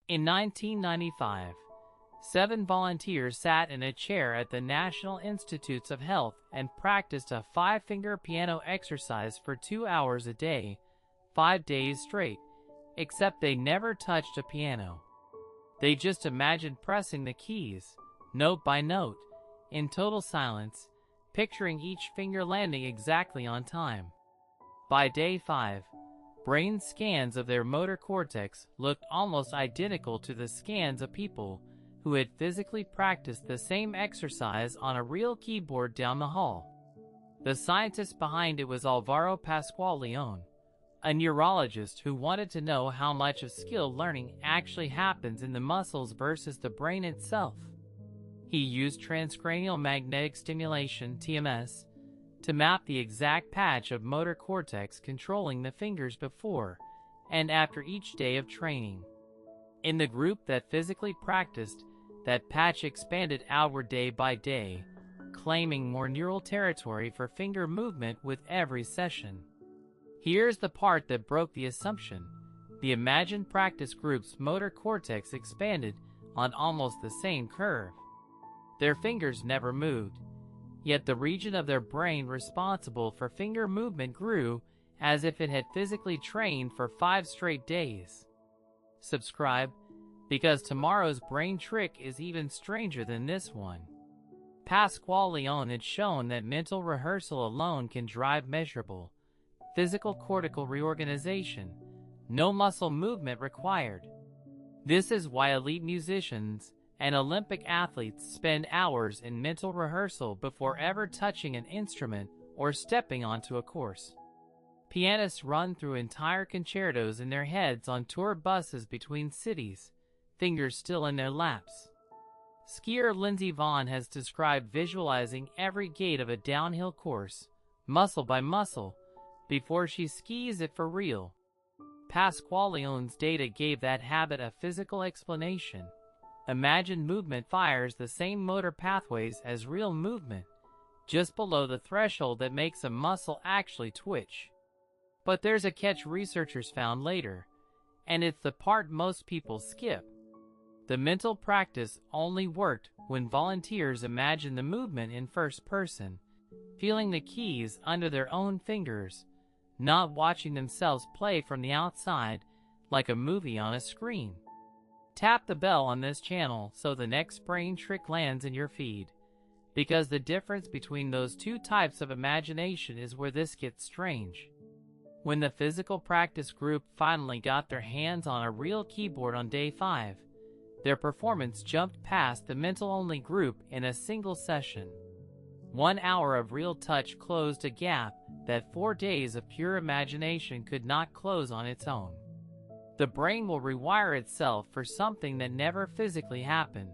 In 1995, 7 volunteers sat in a chair at the National Institutes of Health and practiced a 5-finger piano exercise for 2 hours a day, 5 days straight, except they never touched a piano. They just imagined pressing the keys, note by note, in total silence, picturing each finger landing exactly on time. By day 5, brain scans of their motor cortex looked almost identical to the scans of people who had physically practiced the same exercise on a real keyboard down the hall. The scientist behind it was Alvaro Pascual-Leone, a neurologist who wanted to know how much of skill learning actually happens in the muscles versus the brain itself. He used transcranial magnetic stimulation (TMS) to map the exact patch of motor cortex controlling the fingers before and after each day of training. In the group that physically practiced, that patch expanded outward day by day, claiming more neural territory for finger movement with every session. Here's the part that broke the assumption. The imagined practice group's motor cortex expanded on almost the same curve. Their fingers never moved, yet the region of their brain responsible for finger movement grew as if it had physically trained for 5 straight days. Subscribe, because tomorrow's brain trick is even stranger than this one. Pascual-Leone had shown that mental rehearsal alone can drive measurable physical cortical reorganization, no muscle movement required. This is why elite musicians and Olympic athletes spend hours in mental rehearsal before ever touching an instrument or stepping onto a course. Pianists run through entire concertos in their heads on tour buses between cities, fingers still in their laps. Skier Lindsey Vonn has described visualizing every gate of a downhill course, muscle by muscle, before she skis it for real. Pascual-Leone's data gave that habit a physical explanation. Imagined movement fires the same motor pathways as real movement, just below the threshold that makes a muscle actually twitch. But there's a catch researchers found later, and it's the part most people skip. The mental practice only worked when volunteers imagined the movement in first person, feeling the keys under their own fingers, not watching themselves play from the outside like a movie on a screen. Tap the bell on this channel so the next brain trick lands in your feed, because the difference between those two types of imagination is where this gets strange. When the physical practice group finally got their hands on a real keyboard on day 5, their performance jumped past the mental-only group in a single session. 1 hour of real touch closed a gap that 4 days of pure imagination could not close on its own. The brain will rewire itself for something that never physically happened,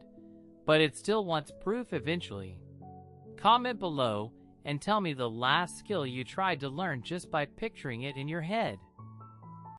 but it still wants proof eventually. Comment below and tell me the last skill you tried to learn just by picturing it in your head.